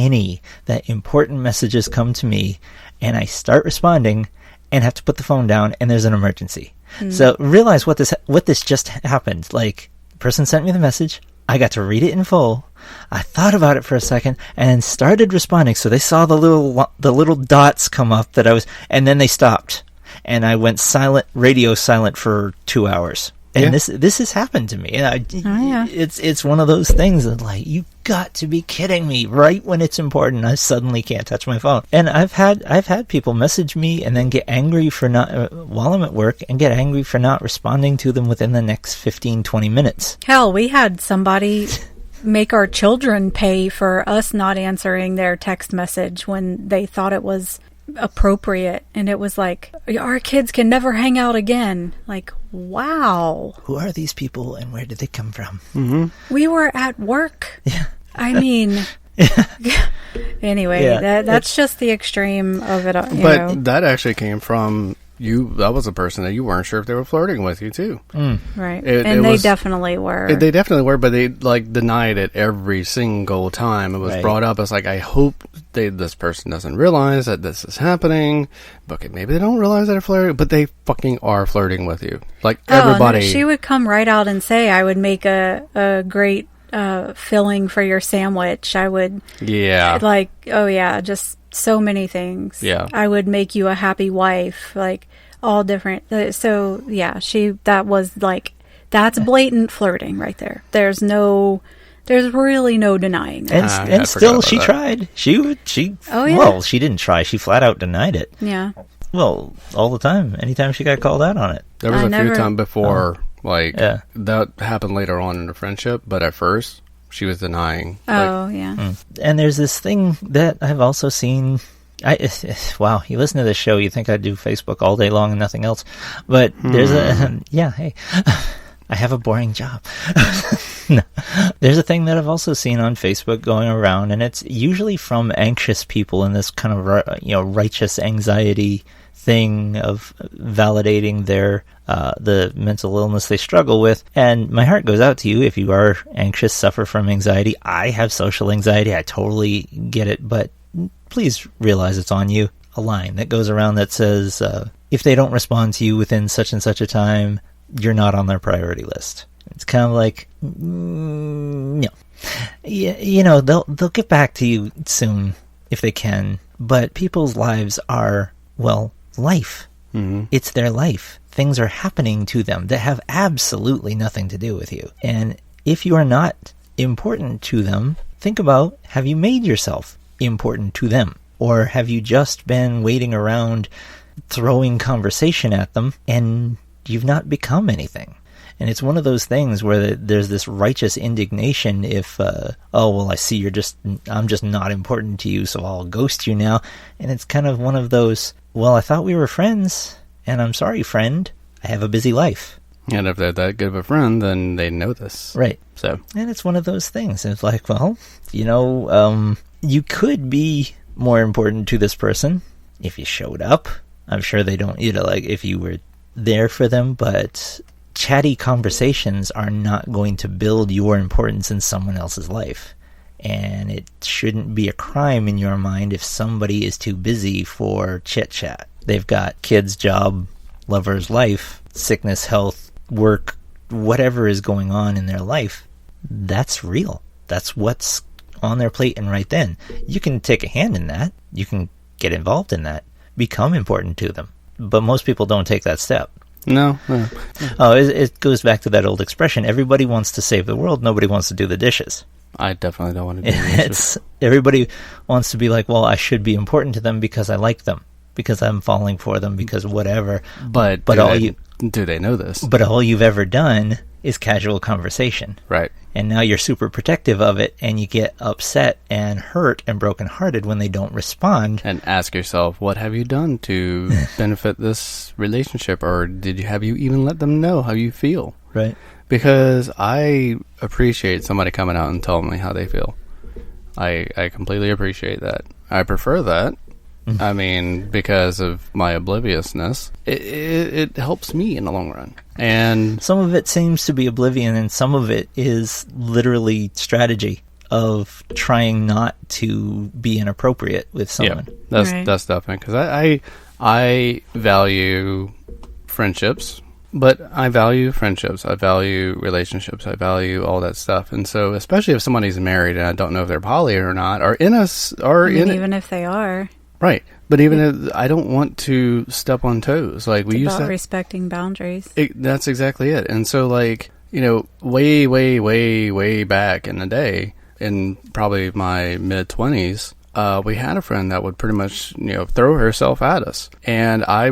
any that important messages come to me and I start responding and have to put the phone down and there's an emergency. So realize what this just happened. Like, the person sent me the message. I got to read it in full. I thought about it for a second and started responding. So they saw the little dots come up and then they stopped. And I went radio silent for 2 hours. And this has happened to me. It's one of those things that, like, you got to be kidding me. Right when it's important, I suddenly can't touch my phone. And I've had people message me and then get angry for not while I'm at work and get angry for not responding to them within the next 15, 20 minutes. Hell, we had somebody make our children pay for us not answering their text message when they thought it was appropriate, and it was like, our kids can never hang out again. Like, wow. Who are these people and where did they come from? We were at work. Yeah. I mean, anyway, that's just the extreme of it. But that actually came from you. That was a person that you weren't sure if they were flirting with you too. Right. They definitely were. They definitely were, but they like denied it every single time it was brought up. It's like, I hope this person doesn't realize that this is happening. But maybe they don't realize that they're flirting, but they fucking are flirting with you. Like, everybody. She would come right out and say, I would make a great filling for your sandwich. I would, like, just so many things. Yeah, I would make you a happy wife. Like, all different. So that was like, that's blatant flirting right there. There's really no denying that. And still, she tried. Well, she didn't try. She flat out denied it. Yeah. Well, all the time. Anytime she got called out on it. There was a few times before. That happened later on in the friendship, but at first she was denying. And there's this thing that I've also seen. Wow, you listen to this show, you think I do Facebook all day long and nothing else, but there's hey, I have a boring job. No. There's a thing that I've also seen on Facebook going around, and it's usually from anxious people in this kind of righteous anxiety thing of validating their the mental illness they struggle with. And my heart goes out to you if you are anxious, suffer from anxiety. I have social anxiety. I totally get it, but please realize it's on you. A line that goes around that says, if they don't respond to you within such and such a time, you're not on their priority list. It's kind of like, no. Yeah, they'll get back to you soon if they can. But people's lives are, life. It's their life. Things are happening to them that have absolutely nothing to do with you. And if you are not important to them, think about, have you made yourself important to them? Or have you just been waiting around throwing conversation at them and you've not become anything? And it's one of those things where there's this righteous indignation if, I see I'm just not important to you, so I'll ghost you now. And it's kind of one of those, I thought we were friends, and I'm sorry, friend, I have a busy life. And if they're that good of a friend, then they know this. Right. So, and it's one of those things. It's like, you could be more important to this person if you showed up. I'm sure they don't, if you were there for them, but chatty conversations are not going to build your importance in someone else's life. And it shouldn't be a crime in your mind if somebody is too busy for chit-chat. They've got kids, job, lovers, life, sickness, health, work, whatever is going on in their life. That's real. That's what's on their plate, and right then. You can take a hand in that. You can get involved in that. Become important to them. But most people don't take that step. No. Oh, it goes back to that old expression. Everybody wants to save the world. Nobody wants to do the dishes. I definitely don't want to do the dishes. Everybody wants to be like, I should be important to them because I like them, because I'm falling for them, because whatever. But do they know this? But all you've ever done is casual conversation. Right. And now you're super protective of it, and you get upset and hurt and brokenhearted when they don't respond. And ask yourself, what have you done to benefit this relationship? Or have you even let them know how you feel? Right. Because I appreciate somebody coming out and telling me how they feel. I completely appreciate that. I prefer that. I mean, because of my obliviousness, it helps me in the long run. And some of it seems to be oblivion, and some of it is literally strategy of trying not to be inappropriate with someone. Yeah, that's definitely, because I value friendships, but I value friendships. I value relationships. I value all that stuff. And so, especially if somebody's married and I don't know if they're poly or not, or in us, or even if they are, right? But even if I don't want to step on toes, like we used to respecting boundaries. That's exactly it. And so, like, you know, way back in the day, in probably my mid-20s, we had a friend that would pretty much, you know, throw herself at us. And I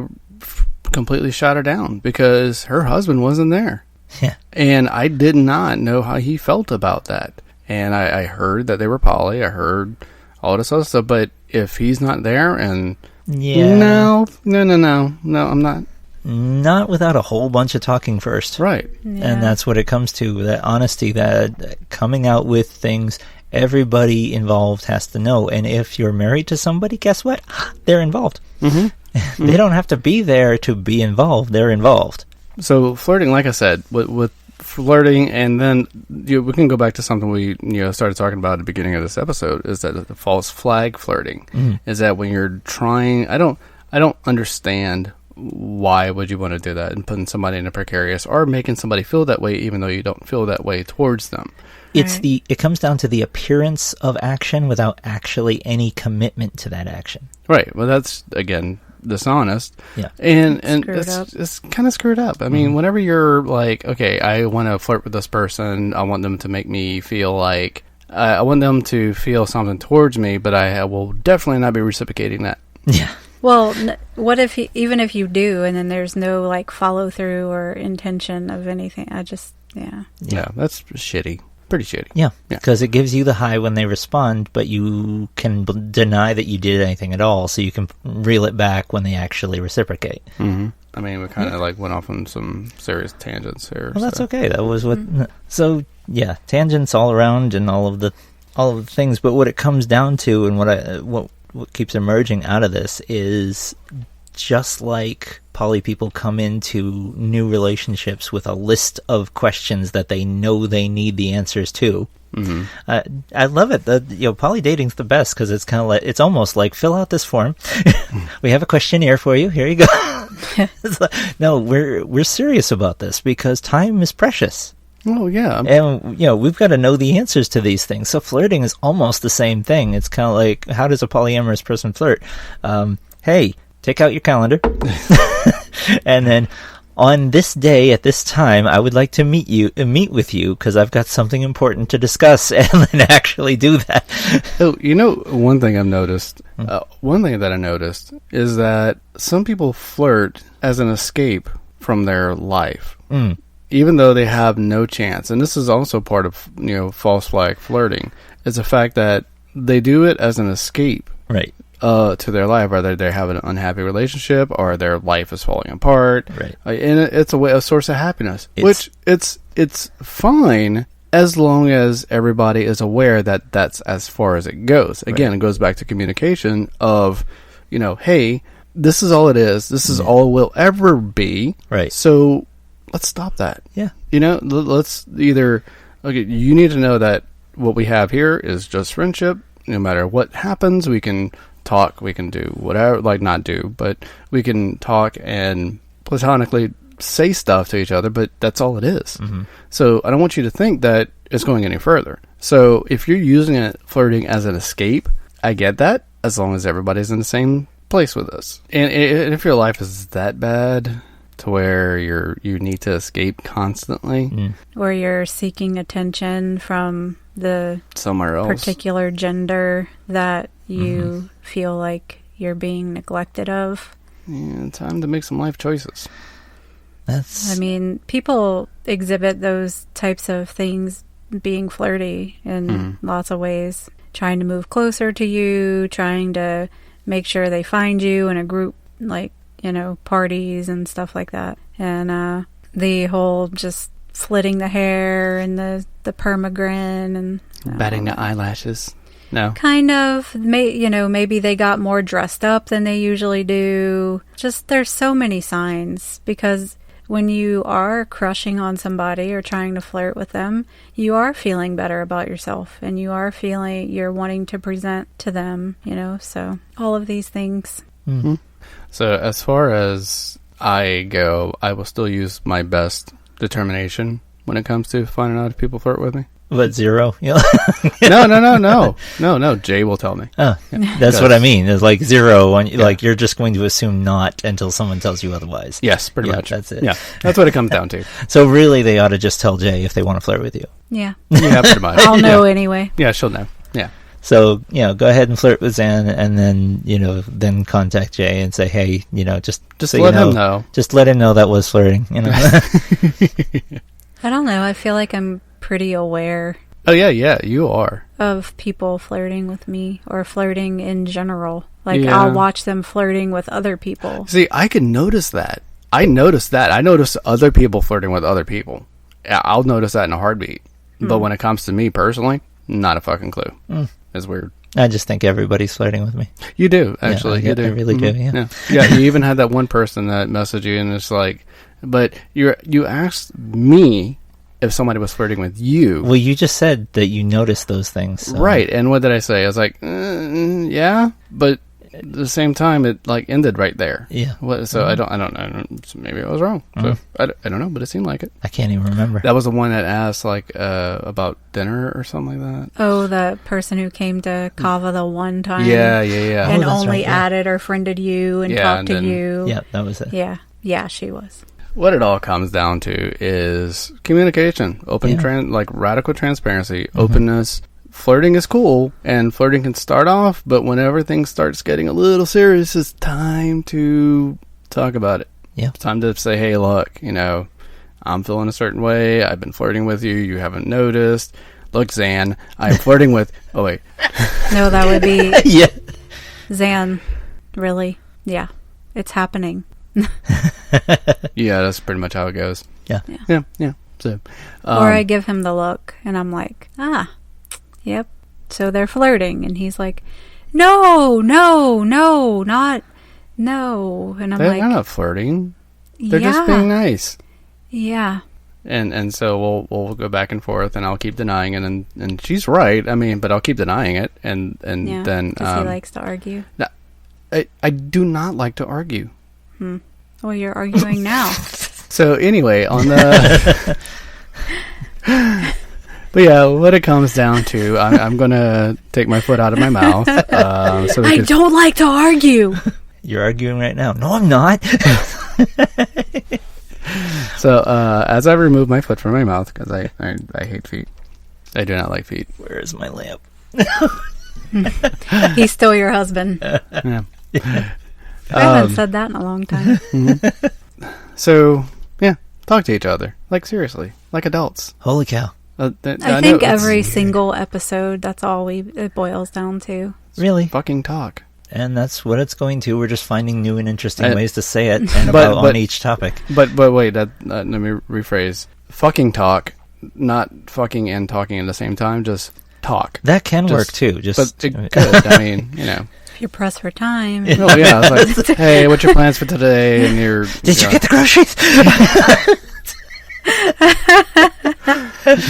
completely shot her down because her husband wasn't there. Yeah. And I did not know how he felt about that. And I heard that they were poly. I heard all this other stuff. But if he's not there and... Yeah. No, I'm not. Not without a whole bunch of talking first. Right. Yeah. And that's what it comes to, that honesty, that coming out with things everybody involved has to know. And if you're married to somebody, guess what? They're involved. Mm-hmm. They don't have to be there to be involved. They're involved. So flirting, like I said, with flirting, and then we can go back to something we started talking about at the beginning of this episode, is that the false flag flirting is that when you're trying, I don't understand why would you want to do that and putting somebody in a precarious or making somebody feel that way even though you don't feel that way towards them. It comes down to the appearance of action without actually any commitment to that action. Right. Well, that's, again, dishonest. Yeah. And it's kind of screwed up. I mean, whenever you're like, okay, I want to flirt with this person, I want them to make me feel like, I want them to feel something towards me, but I will definitely not be reciprocating that. Yeah. Well, what if even if you do, and then there's no like follow through or intention of anything? Yeah, that's shitty. Pretty shitty. Yeah, because it gives you the high when they respond, but you can deny that you did anything at all, so you can reel it back when they actually reciprocate. Mm-hmm. I mean, we kind of like went off on some serious tangents here. Well, that's okay. That was what. So yeah, tangents all around and all of the things. But what it comes down to, and what keeps emerging out of this is, just like poly people come into new relationships with a list of questions that they know they need the answers to. Mm-hmm. I love it. Poly dating's the best because it's kind of like, it's almost like, fill out this form. We have a questionnaire for you. Here you go. It's like, no, we're serious about this because time is precious. Oh, yeah. And, we've got to know the answers to these things. So flirting is almost the same thing. It's kind of like, how does a polyamorous person flirt? Hey, take out your calendar. And then, on this day at this time, I would like to meet with you because I've got something important to discuss, and then actually do that. Oh, one thing I've noticed, one thing that I noticed is that some people flirt as an escape from their life. Even though they have no chance. And this is also part of, false flag flirting. It's the fact that they do it as an escape. Right. To their life, whether they have an unhappy relationship or their life is falling apart. Right. And it's a source of happiness. Which it's fine as long as everybody is aware that that's as far as it goes. Again, It goes back to communication of, hey, this is all it is. This is all it will ever be. Right. So let's stop that. Yeah. Let's either, you need to know that what we have here is just friendship. No matter what happens, we can talk, we can do whatever, not do, but we can talk and platonically say stuff to each other, but that's all it is. Mm-hmm. So I don't want you to think that it's going any further. So if you're using flirting as an escape, I get that, as long as everybody's in the same place with us. And if your life is that bad to where you need to escape constantly, or you're seeking attention from the somewhere else, particular gender that you feel like you're being neglected of, time to make some life choices. I mean, people exhibit those types of things, being flirty in lots of ways, trying to move closer to you, trying to make sure they find you in a group, parties and stuff like that. And the whole just slitting the hair and the permagrin and batting the eyelashes. No. Kind of. Maybe they got more dressed up than they usually do. Just, there's so many signs because when you are crushing on somebody or trying to flirt with them, you are feeling better about yourself, and you're wanting to present to them, so all of these things. Mm-hmm. So as far as I go, I will still use my best determination when it comes to finding out if people flirt with me. But 0? No. Jay will tell me. Oh, that's what I mean. It's like 0 when like you're just going to assume not until someone tells you otherwise. Yes, pretty much. That's it. Yeah, that's what it comes down to. So really, they ought to just tell Jay if they want to flirt with you. Yeah. Yeah, pretty much. I'll know anyway. Yeah, she'll know. Yeah. So, go ahead and flirt with Zan, and then, then contact Jay and say, hey, just so let him know. Just let him know that was flirting, I don't know. I feel like I'm pretty aware. Oh, yeah, you are. Of people flirting with me or flirting in general. Like, I'll watch them flirting with other people. See, I can notice that. I notice other people flirting with other people. I'll notice that in a heartbeat. But when it comes to me personally, not a fucking clue. It's weird. I just think everybody's flirting with me. You do, actually. You do. I really do, yeah. Yeah, you even had that one person that messaged you, and it's like, but you asked me if somebody was flirting with you. Well, you just said that you noticed those things. So. Right, and what did I say? I was like, yeah, but at the same time, it like ended right there. Yeah. So I don't. So maybe I was wrong. So I don't know, but it seemed like it. I can't even remember. That was the one that asked like about dinner or something like that. Oh, the person who came to Kava the one time. Yeah. And only added or friended you and talked to you. Yeah, that was it. Yeah, she was. What it all comes down to is communication, like radical transparency, openness. Flirting is cool, and flirting can start off, but whenever things starts getting a little serious, it's time to talk about it. Yeah. It's time to say, hey, look, I'm feeling a certain way. I've been flirting with you. You haven't noticed. Look, Zan, I'm flirting with... Oh, wait. No, that would be... Yeah. Zan, really. Yeah. It's happening. Yeah, that's pretty much how it goes. Yeah. So, or I give him the look, and I'm like, yep. So they're flirting, and he's like, no, not, no. And I'm like, they're not flirting. They're just being nice. Yeah. And so we'll go back and forth, and I'll keep denying it, and she's right. I mean, but I'll keep denying it, and then because he likes to argue. No, I do not like to argue. Well, you're arguing now. So anyway, on the. But yeah, what it comes down to, I'm going to take my foot out of my mouth. I don't like to argue. You're arguing right now. No, I'm not. So as I remove my foot from my mouth, because I hate feet. I do not like feet. Where's my lamp? He's still your husband. Yeah. I haven't said that in a long time. So, yeah, talk to each other. Like, seriously. Like adults. Holy cow. I think every single episode, that's all it boils down to. Really? Fucking talk. And that's what it's going to. We're just finding new and interesting ways to say it and on each topic. But wait, let me rephrase. Fucking talk, not fucking and talking at the same time, just talk. That can work too. But it could. I mean, If you're pressed for time. Oh, yeah. It's like, hey, what's your plans for today? And Did you get the groceries?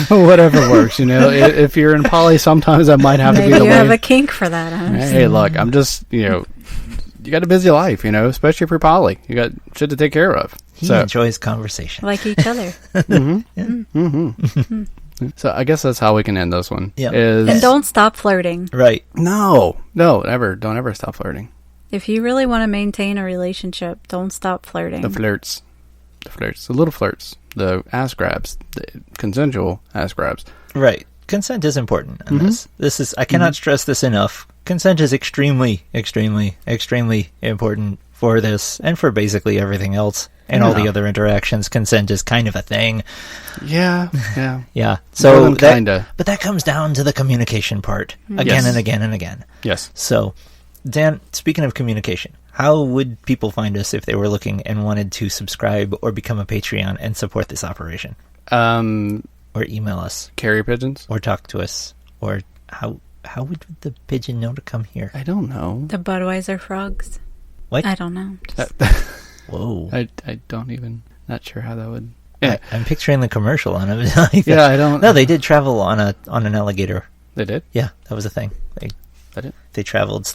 Whatever works, If you're in poly, sometimes I might have to be the way. Maybe you have a kink for that. Hey, look, I'm just, you got a busy life, especially if you're poly. You got shit to take care of. He enjoys conversation. Like each other. So I guess that's how we can end this one. Yeah. And don't stop flirting. Right. No, never. Don't ever stop flirting. If you really want to maintain a relationship, don't stop flirting. The flirts, the little flirts, the ass grabs, the consensual ass grabs. Right. Consent is important in this. This is, I cannot stress this enough. Consent is extremely, extremely, extremely important for this and for basically everything else. And all the other interactions, consent is kind of a thing. Yeah. Yeah. So kinda. But that comes down to the communication part again and again and again. Yes. So, Dan, speaking of communication, how would people find us if they were looking and wanted to subscribe or become a Patreon and support this operation? Or email us. Carrier pigeons? Or talk to us. Or how would the pigeon know to come here? I don't know. The Budweiser frogs. What? I don't know. Whoa. I don't even Not sure how that would... Yeah. I'm picturing the commercial on it. Like yeah, I don't... No, they did travel on an alligator. They did? Yeah, that was a thing. They traveled